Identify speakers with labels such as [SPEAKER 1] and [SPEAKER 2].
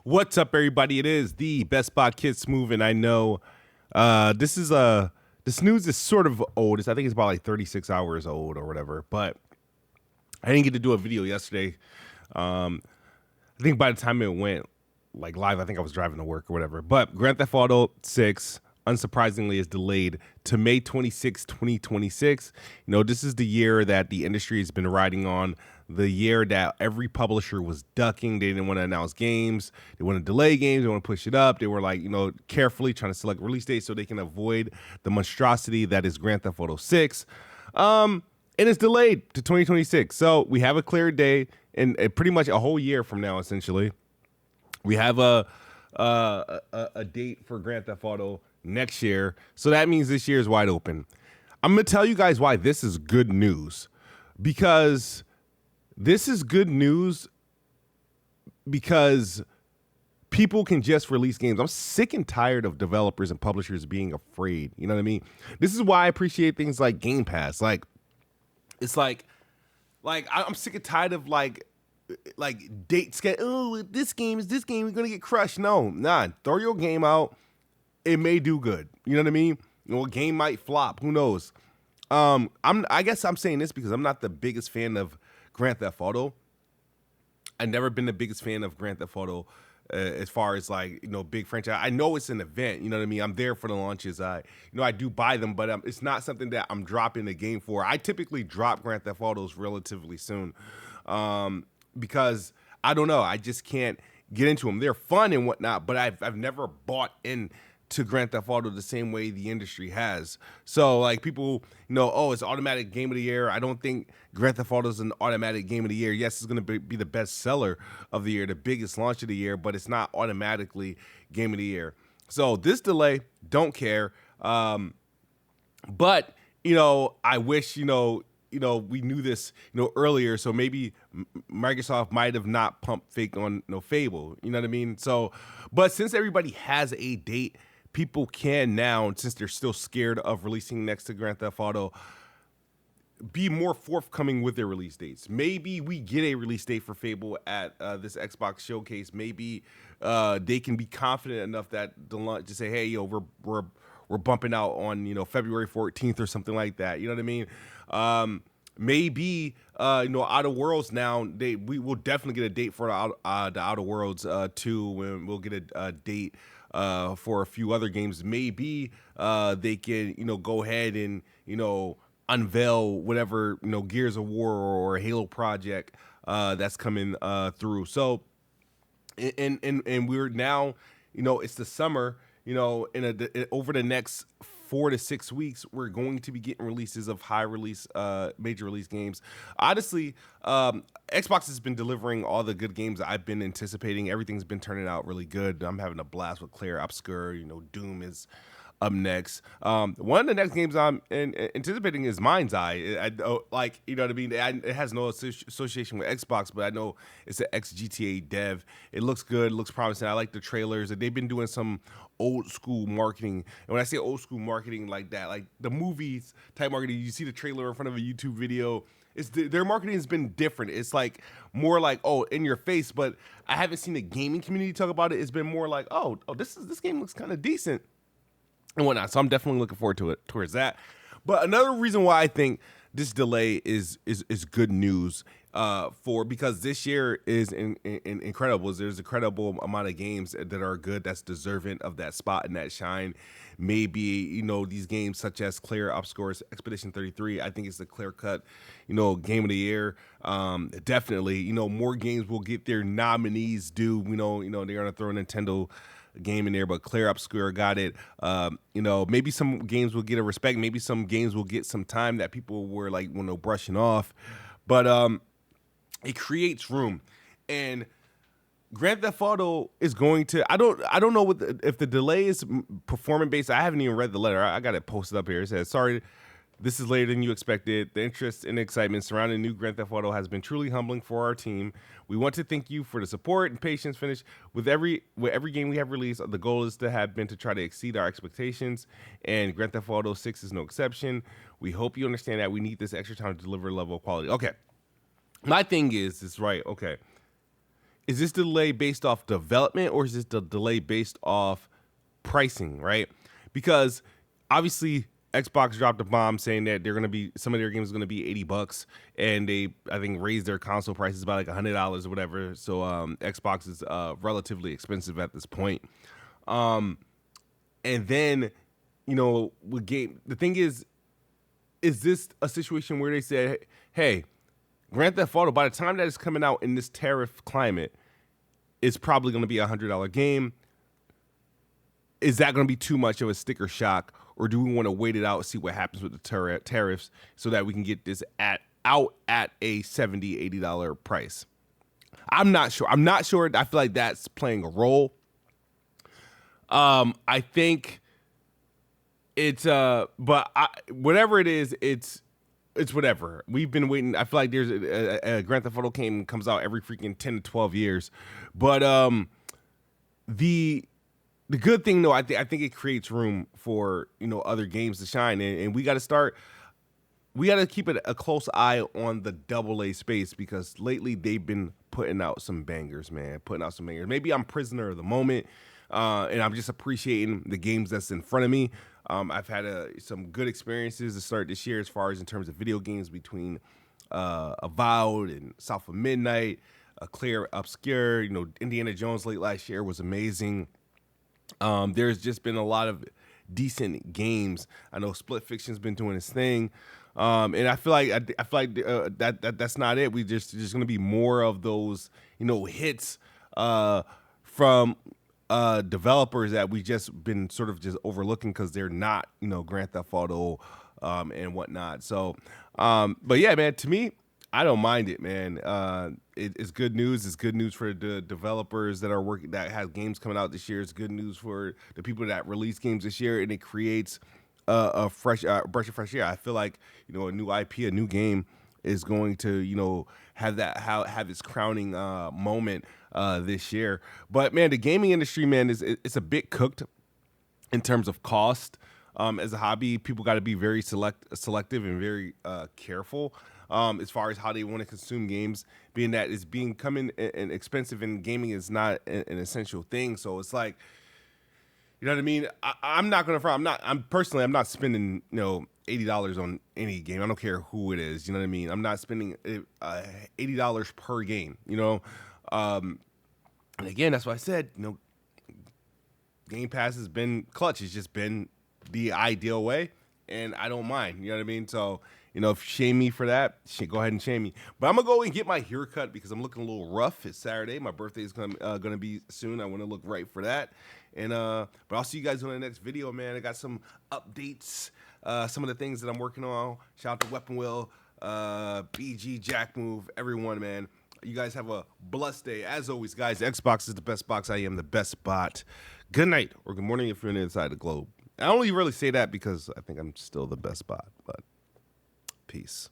[SPEAKER 1] What's up, everybody? It is the Best Spot Kids Move, and I know this news is sort of old. I think it's about like 36 hours old or whatever. But I didn't get to do a video yesterday. I think by the time it went like live, I think I was driving to work or whatever. But Grand Theft Auto 6, unsurprisingly, is delayed to May 26, 2026. You know, this is the year that the industry has been riding on. The year that every publisher was ducking. They didn't want to announce games. They want to delay games. They want to push it up. They were like, carefully trying to select release dates so they can avoid the monstrosity that is Grand Theft Auto 6. And it's delayed to 2026. So we have a clear day and pretty much a whole year from now, essentially. We have a date for Grand Theft Auto next year. So that means this year is wide open. I'm going to tell you guys why this is good news. Because this is good news because people can just release games. I'm sick and tired of developers and publishers being afraid. You know what I mean? This is why I appreciate things like Game Pass. It's like I'm sick and tired of like dates get, this game, we're gonna get crushed. No, throw your game out. It may do good. You know what I mean? A game might flop. Who knows? I guess I'm saying this because I'm not the biggest fan of Grand Theft Auto. I've never been the biggest fan of Grand Theft Auto as far as big franchise. I know it's an event, you know what I mean? I'm there for the launches. I do buy them, but it's not something that I'm dropping the game for. I typically drop Grand Theft Autos relatively soon because I don't know. I just can't get into them. They're fun and whatnot, but I've never bought in to Grand Theft Auto the same way the industry has. So people, it's automatic game of the year. I don't think Grand Theft Auto is an automatic game of the year. Yes, it's going to be the best seller of the year, the biggest launch of the year, but it's not automatically game of the year. So this delay, don't care. But, I wish, we knew this, earlier. So maybe Microsoft might have not pumped fake on Fable. You know what I mean? So, but since everybody has a date, people can now, since they're still scared of releasing next to Grand Theft Auto, be more forthcoming with their release dates. Maybe we get a release date for Fable at this Xbox showcase. Maybe they can be confident enough that the launch to say, hey, we're bumping out on February 14th or something like that. You know what I mean? Maybe Outer Worlds now. We will definitely get a date for the Outer Worlds 2. When we'll get a date for a few other games. Maybe they can go ahead and unveil whatever Gears of War or Halo project that's coming through. So and we're now it's the summer. Over the next 4 to 6 weeks, we're going to be getting releases of major release games. Honestly, Xbox has been delivering all the good games I've been anticipating. Everything's been turning out really good. I'm having a blast with Claire Obscur. Doom is up next. One of the next games I'm anticipating is Mind's Eye. You know what I mean? It has no association with Xbox, but I know it's an ex-GTA dev. It looks good, looks promising. I like the trailers. They've been doing some old school marketing. And when I say old school marketing like that, like the movies type marketing, you see the trailer in front of a YouTube video. Their marketing has been different. It's more like, in your face, but I haven't seen the gaming community talk about it. It's been more like, this game looks kind of decent and whatnot. So I'm definitely looking forward towards that. But another reason why I think this delay is good news because this year is incredible. There's a credible amount of games that are good, that's deserving of that spot and that shine. Maybe, these games such as Claire Obscur's Expedition 33, I think it's the clear cut, game of the year. Definitely, more games will get their nominees due. They're going to throw a Nintendo game in there, but Claire Obscur got it. Maybe some games will get a respect. Maybe some games will get some time that people were brushing off. But it creates room, and Grand Theft Auto is going to. I don't know if the delay is performance based. I haven't even read the letter. I got it posted up here. It says, "Sorry, this is later than you expected. The interest and excitement surrounding new Grand Theft Auto has been truly humbling for our team. We want to thank you for the support and patience. Finish with every game we have released. The goal is to try to exceed our expectations, and Grand Theft Auto 6 is no exception. We hope you understand that we need this extra time to deliver a level of quality." Okay, my thing is right. Okay, is this delay based off development or is this the delay based off pricing, right? Because obviously Xbox dropped a bomb saying that they're gonna be some of their games are gonna be $80, and they I think raised their console prices by like $100 or whatever. So Xbox is relatively expensive at this point. And then with game, the thing is this a situation where they said, hey, Grand Theft Auto, by the time that it's coming out in this tariff climate, it's probably going to be $100 game. Is that going to be too much of a sticker shock, or do we want to wait it out, see what happens with the tariffs, so that we can get this out at a $70, $80 price? I'm not sure. I feel like that's playing a role. I think it's but whatever it is, it's whatever. We've been waiting. I feel like there's a Grand Theft Auto game comes out every freaking 10 to 12 years. But the good thing though, I think it creates room for other games to shine, and we got to keep a close eye on the AA space, because lately they've been putting out some bangers, man. Maybe I'm prisoner of the moment, and I'm just appreciating the games that's in front of me. I've had some good experiences to start this year as far as in terms of video games between Avowed and South of Midnight, Clear Obscure. Indiana Jones late last year was amazing. There's just been a lot of decent games. I know Split Fiction's been doing its thing, and I feel like that's not it. There's going to be more of those hits from developers that we just been sort of just overlooking because they're not Grand Theft Auto and whatnot. So but yeah, man, to me, I don't mind it, man. It's good news. It's good news for the developers that are working, that have games coming out this year. It's good news for the people that release games this year, and it creates a fresh breath of fresh air. I feel like a new IP, a new game is going to have its crowning moment this year. But man, the gaming industry, man, it's a bit cooked in terms of cost. As a hobby, people got to be very selective and very careful as far as how they want to consume games, being that it's becoming and expensive, and gaming is not an essential thing. So it's like, you know what I mean? I'm not gonna front. I'm not spending $80 on any game. I don't care who it is. You know what I mean? I'm not spending $80 per game. And again, that's why I said Game Pass has been clutch. It's just been the ideal way, and I don't mind. You know what I mean? So if you shame me for that, go ahead and shame me. But I'm gonna go and get my haircut because I'm looking a little rough. It's Saturday. My birthday is gonna be soon. I want to look right for that. And but I'll see you guys on the next video, man. I got some updates, some of the things that I'm working on. Shout out to Weapon Will, BG, Jack Move, everyone, man. You guys have a blessed day. As always, guys, Xbox is the best box. I am the best bot. Good night or good morning if you're on the inside the globe. I only really say that because I think I'm still the best bot, but peace.